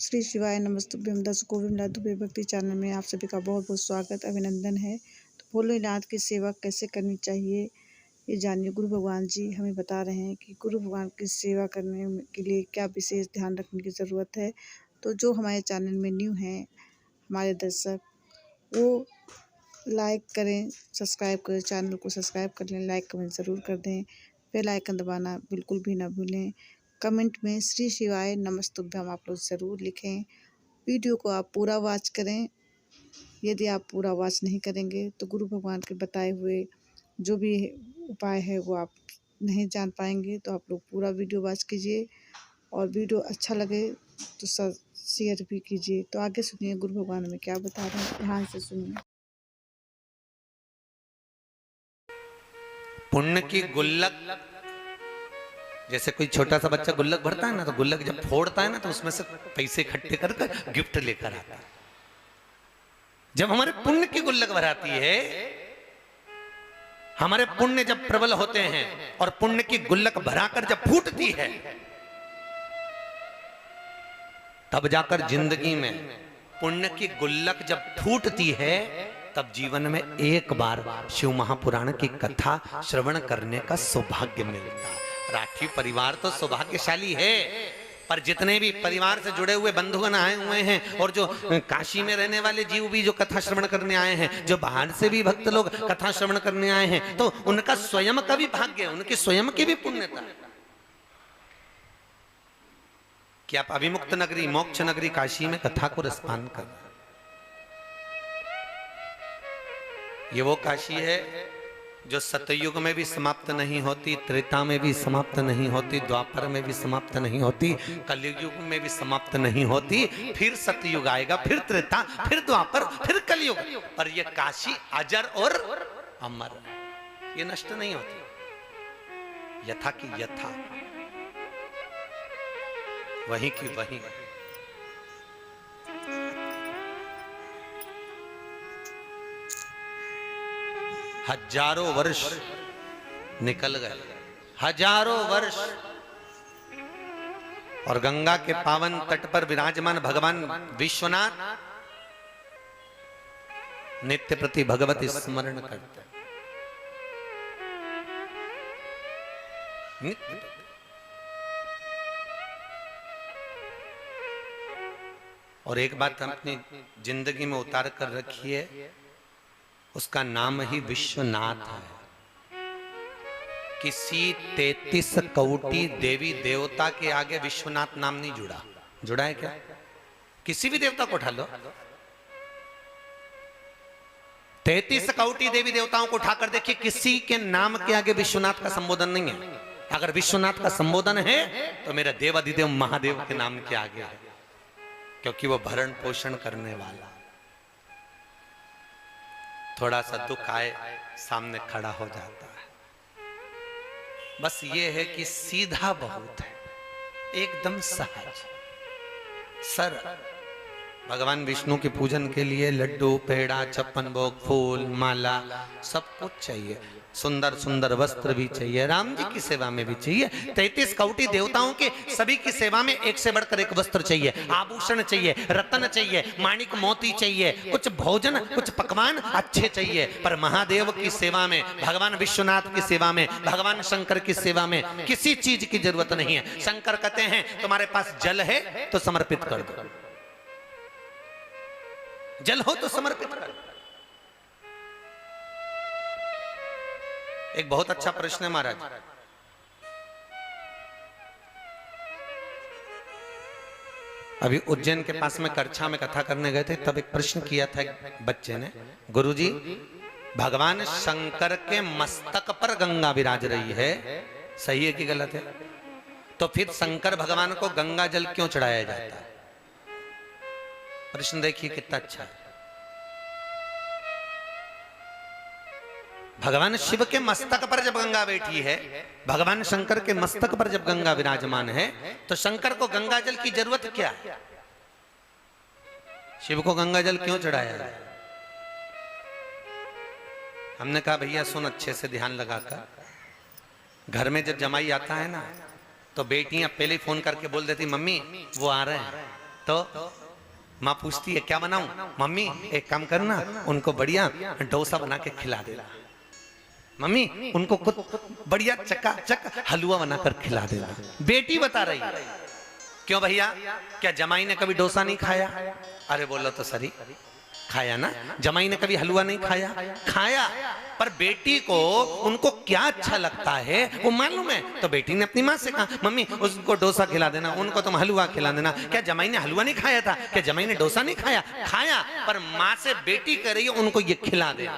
श्री शिवाय नमस्तुभ्यं। दर्शकों, विमला दुबे भक्ति चैनल में आप सभी का बहुत बहुत स्वागत अभिनंदन है। तो भोलेनाथ की सेवा कैसे करनी चाहिए ये जानिए। गुरु भगवान जी हमें बता रहे हैं कि गुरु भगवान की सेवा करने के लिए क्या विशेष ध्यान रखने की ज़रूरत है। तो जो हमारे चैनल में न्यू हैं हमारे दर्शक, वो लाइक करें, सब्सक्राइब करें, चैनल को सब्सक्राइब कर लें, लाइक कमेंट ज़रूर कर दें, बेल आइकन दबाना बिल्कुल भी ना भूलें। कमेंट में श्री शिवाय नमस्तुभ्यम आप लोग ज़रूर लिखें। वीडियो को आप पूरा वॉच करें। यदि आप पूरा वॉच नहीं करेंगे तो गुरु भगवान के बताए हुए जो भी उपाय है वो आप नहीं जान पाएंगे। तो आप लोग पूरा वीडियो वॉच कीजिए और वीडियो अच्छा लगे तो शेयर भी कीजिए। तो आगे सुनिए गुरु भगवान हमें क्या बता रहे हैं, ध्यान से सुनिए। पुण्य की गुल्लक, जैसे कोई छोटा सा बच्चा गुल्लक भरता है ना, तो गुल्लक जब फोड़ता है ना तो उसमें से पैसे इकट्ठे कर गिफ्ट लेकर आता है। जब हमारे पुण्य की गुल्लक भराती है, हमारे पुण्य जब प्रबल होते हैं और पुण्य की गुल्लक भराकर जब फूटती है, तब जाकर जिंदगी में पुण्य की गुल्लक जब फूटती है, तब जीवन में एक बार शिव महापुराण की कथा श्रवण करने का सौभाग्य मिलता है। राठी परिवार तो सौभाग्यशाली है, पर जितने भी परिवार से जुड़े हुए बंधुगण आए हुए हैं और जो काशी में रहने वाले जीव भी जो कथा श्रवण करने आए हैं, जो बाहर से भी भक्त लोग कथा श्रवण करने आए हैं, तो उनका स्वयं का भी भाग्य है, उनकी स्वयं की भी पुण्यता है कि आप अभिमुक्त नगरी, मोक्ष नगरी काशी में कथा को रसपान कर। ये वो काशी है जो सतयुग में भी समाप्त नहीं होती, त्रेता में भी समाप्त नहीं होती, द्वापर में भी समाप्त नहीं होती, कलयुग में भी समाप्त नहीं होती। फिर सतयुग आएगा, फिर त्रेता, फिर द्वापर, फिर कलयुग, पर ये काशी अजर और अमर, ये नष्ट नहीं होती। यथा की यथा, वहीं की वहीं। हजारों वर्ष निकल गए, हजारों वर्ष, और गंगा के पावन तट पर विराजमान भगवान विश्वनाथ नित्य प्रति भगवत स्मरण करते। और एक बात हम अपनी जिंदगी में उतार कर रखिए, उसका नाम ही विश्वनाथ है। किसी 33 कौटी देवी देवता के आगे विश्वनाथ नाम नहीं जुड़ा। जुड़ा है क्या? किसी भी देवता को उठा लो, 33 कौटी देवी देवताओं को उठाकर देखिए, किसी के नाम के आगे विश्वनाथ का संबोधन नहीं है। अगर विश्वनाथ का संबोधन है तो मेरा देवाधिदेव महादेव के नाम के आगे है, क्योंकि वो भरण पोषण करने वाला। थोड़ा सा दुख आए सामने खड़ा हो जाता है। बस ये है कि सीधा बहुत है, एकदम सहज सरल। भगवान विष्णु के पूजन के लिए लड्डू, पेड़ा, छप्पन भोग, फूल, माला सब कुछ चाहिए। सुंदर सुंदर वस्त्र भी चाहिए, राम जी की सेवा में भी चाहिए। 33 कौटी देवताओं के सभी की सेवा में एक से बढ़कर एक वस्त्र चाहिए, आभूषण चाहिए, रत्न चाहिए, माणिक मोती चाहिए, कुछ भोजन, कुछ पकवान अच्छे चाहिए। पर महादेव की सेवा में, भगवान विश्वनाथ की सेवा में, भगवान शंकर की सेवा में किसी चीज की जरूरत नहीं है। शंकर कहते हैं तुम्हारे पास जल है तो समर्पित कर दो, जल हो तो समर्पित कर। एक बहुत अच्छा प्रश्न है महाराज। अभी उज्जैन के पास में करछा में कथा करने गए थे, तब एक प्रश्न किया था बच्चे ने, गुरुजी भगवान शंकर के मस्तक पर गंगा विराज रही है, सही है कि गलत है? तो फिर शंकर भगवान को गंगा जल क्यों चढ़ाया जाता है? प्रश्न देखिए कितना अच्छा है। भगवान शिव के मस्तक पर जब गंगा बैठी है, भगवान शंकर के मस्तक पर जब गंगा विराजमान है, तो शंकर को गंगा जल की जरूरत क्या है? शिव को गंगा जल क्यों चढ़ाया है? हमने कहा भैया सुन अच्छे से ध्यान लगाकर, घर में जब जमाई आता है ना, तो बेटियां पहले फोन करके बोल देती मम्मी वो आ रहे हैं, तो माँ पूछती है क्या बनाऊं? मम्मी एक काम करना, उनको बढ़िया डोसा बना के खिला देना। मम्मी उनको खुद बढ़िया चकाचक हलवा बनाकर खिला देना। बेटी बता रही है। क्यों भैया, क्या जमाई ने कभी डोसा नहीं खाया? अरे बोलो तो सही, खाया ना। जमाई ने कभी हलवा नहीं खाया? खाया। पर बेटी को उनको क्या अच्छा लगता है वो मालूम है। तो बेटी ने अपनी माँ से कहा मम्मी उसको डोसा खिला देना, उनको तुम हलवा खिला देना। क्या जमाई ने हलवा नहीं खाया था? क्या जमाई ने डोसा नहीं खाया? खाया। पर माँ से बेटी कह रही है उनको ये खिला दे।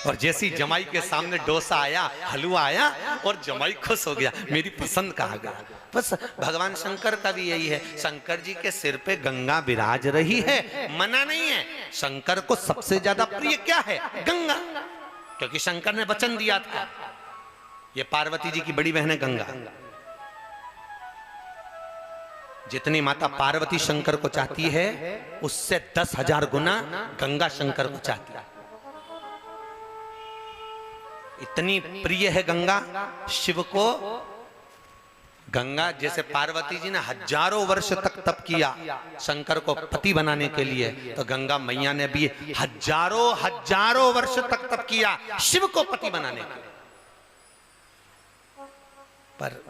और जैसी जमाई के सामने डोसा आया, हलवा आया और जमाई खुश हो गया, मेरी पसंद का आ गया। बस भगवान शंकर का भी यही है। शंकर जी के सिर पे गंगा विराज रही है, मना नहीं है। शंकर को सबसे ज्यादा प्रिय क्या है? गंगा। क्योंकि शंकर ने वचन दिया था, ये पार्वती जी की बड़ी बहन है गंगा। जितनी माता पार्वती शंकर को चाहती है उससे 10,000 गुना गंगा शंकर को चाहती है। इतनी प्रिय है गंगा शिव को। गंगा जैसे पार्वती जी ने हजारों वर्ष तक तप किया शंकर को पति बनाने के लिए, तो गंगा मैया ने भी हजारों वर्ष तक तप किया शिव को पति बनाने के लिए। पर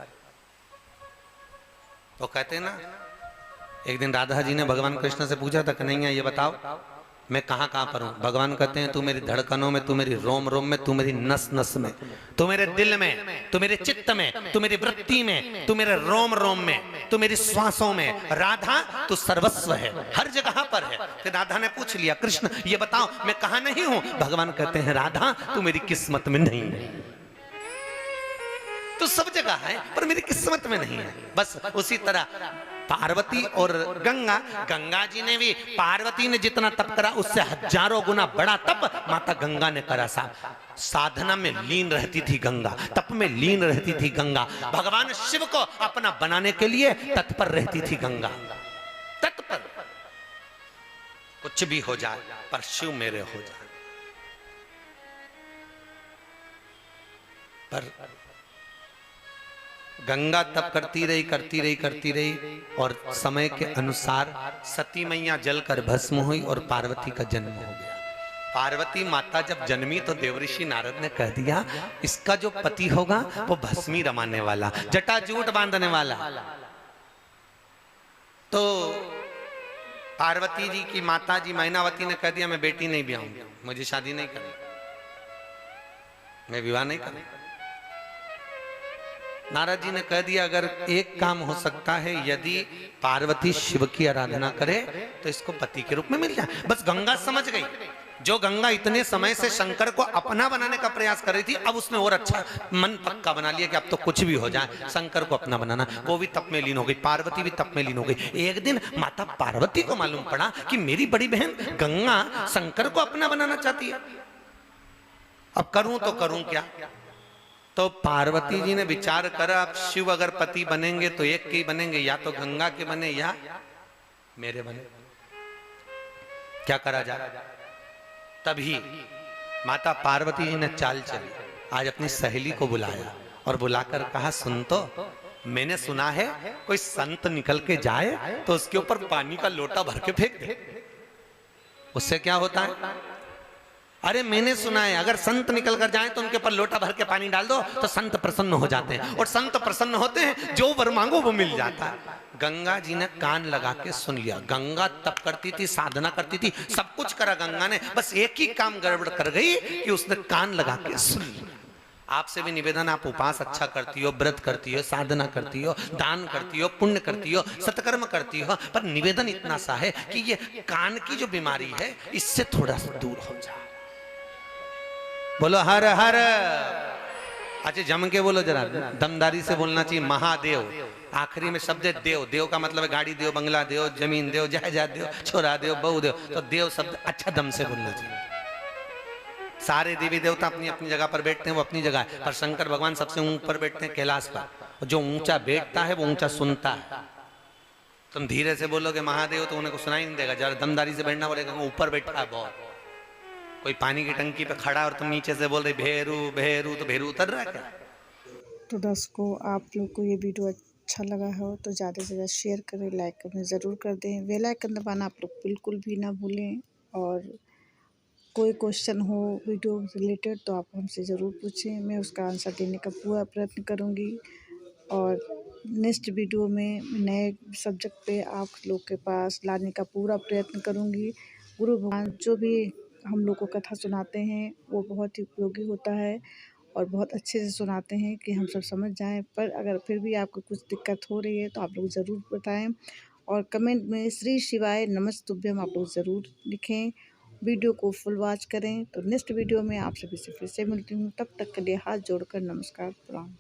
तो कहते हैं ना, एक दिन राधा जी ने भगवान कृष्ण से पूछा था कन्हैया ये बताओ मैं कहां कहां पर हूं? भगवान कहते हैं तू मेरी धड़कनों में, तू मेरी रोम रोम में, तू मेरी नस नस में, तू मेरे दिल में, तू मेरे चित्त में, तू मेरी वृत्ति में, तू मेरे रोम रोम में, तू मेरी श्वासों में। राधा तू सर्वस्व है, हर जगह पर है। फिर राधा ने पूछ लिया कृष्ण ये बताओ मैं कहां नहीं हूं? भगवान कहते हैं राधा तू मेरी किस्मत में नहीं है, तू सब जगह है पर मेरी किस्मत में नहीं है। बस उसी तरह पार्वती और गंगा, गंगा जी ने भी पार्वती ने जितना तप करा उससे हजारों गुना बड़ा तप माता गंगा ने करा। साधना में लीन रहती थी गंगा, तप में लीन रहती थी गंगा, भगवान शिव को अपना बनाने के लिए तत्पर रहती थी गंगा। तत्पर, कुछ भी हो जाए पर शिव मेरे हो जाए। पर गंगा तप करती रही और समय के अनुसार सती मैया जलकर भस्म हुई और पार्वती का जन्म हो गया। पार्वती माता जब जन्मी तो देवऋषि नारद ने कह दिया इसका जो पति होगा वो भस्मी रमाने वाला, जटाजूट बांधने वाला। तो पार्वती जी की माता जी मैनावती ने कह दिया मैं बेटी नहीं ब्याहूंगी, मुझे शादी नहीं करनी, मैं विवाह नहीं करनी। नारद जी ने कह दिया अगर एक काम हो सकता है, यदि पार्वती शिव की आराधना करे तो इसको पति के रूप में मिल जाए। बस गंगा समझ गई, जो गंगा इतने समय से शंकर को अपना बनाने का प्रयास कर रही थी, अब उसने और अच्छा मन पक्का बना लिया कि अब तो कुछ भी हो जाए शंकर को अपना बनाना। वो भी तप में लीन हो गई, पार्वती भी तप में लीन हो गई। एक दिन माता पार्वती को मालूम पड़ा कि मेरी बड़ी बहन गंगा शंकर को अपना बनाना चाहती है, अब करूं तो करूं क्या? तो पार्वती जी ने विचार करा अब शिव अगर पति बनेंगे तो एक के ही बनेंगे, या तो गंगा के बने या मेरे बने, क्या करा जाए? तभी माता पार्वती जी ने चाल चली, आज अपनी सहेली को बुलाया और बुलाकर कहा सुन तो मैंने सुना है कोई संत निकल के जाए तो उसके ऊपर पानी का लोटा भर के फेंक दे, उससे क्या होता है? अरे मैंने सुना है अगर संत निकल कर जाएं तो उनके ऊपर लोटा भर के पानी डाल दो तो संत प्रसन्न हो जाते हैं, और संत प्रसन्न होते हैं जो वर मांगो वो मिल जाता है। गंगा जी ने कान लगा के सुन लिया। गंगा तप करती थी, साधना करती थी, सब कुछ करा गंगा ने, बस एक ही काम गड़बड़ कर गई कि उसने कान लगा के सुन लिया। आपसे भी निवेदन, आप उपास अच्छा करती हो, व्रत करती हो, साधना करती हो, दान करती हो, पुण्य करती हो, सत्कर्म करती हो, पर निवेदन इतना सा है कि ये कान की जो बीमारी है इससे थोड़ा सा दूर हो जाए। बोलो हर हर। अच्छा जम के बोलो जरा, दमदारी से बोलना चाहिए। महादेव, आखिरी में शब्द है देव। देव का मतलब है गाड़ी देव, बंगला देव, जमीन देव, जायदाद देव, छोरा देव, बहू देव। तो देव शब्द अच्छा दम से बोलना चाहिए। सारे देवी देवता अपनी अपनी जगह पर बैठते हैं, वो अपनी जगह है, पर शंकर भगवान सबसे ऊपर बैठते हैं कैलाश पर। जो ऊंचा बैठता है वो ऊंचा सुनता है। तुम धीरे से बोलोगे महादेव तो उन्हें को सुनाई नहीं देगा, जरा दमदारी से बैठना बोलेगा, ऊपर बैठा है बहुत। कोई पानी की टंकी पे खड़ा और तुम नीचे से बोल रहे भेरू भेरू, तो भेरू उतर रहा है क्या? तो दर्शकों आप लोग को ये वीडियो अच्छा लगा हो तो ज़्यादा से ज़्यादा शेयर करें, लाइक कमेंट ज़रूर कर दें। बेल आइकन दबाना आप लोग बिल्कुल भी ना भूलें। और कोई क्वेश्चन हो वीडियो रिलेटेड तो आप हमसे ज़रूर पूछें, मैं उसका आंसर देने का पूरा प्रयत्न करूँगी। और नेक्स्ट वीडियो में नए सब्जेक्ट पे आप लोग के पास लाने का पूरा प्रयत्न करूँगी। गुरु भगवान जो भी हम लोग को कथा सुनाते हैं वो बहुत ही उपयोगी होता है और बहुत अच्छे से सुनाते हैं कि हम सब समझ जाएं। पर अगर फिर भी आपको कुछ दिक्कत हो रही है तो आप लोग ज़रूर बताएं और कमेंट में श्री शिवाय नमस्तुभ्यम आप लोग ज़रूर लिखें। वीडियो को फुल वॉच करें। तो नेक्स्ट वीडियो में आप सभी से फिर से मिलती हूँ। तब तक के लिए हाथ जोड़कर नमस्कार, प्रणाम।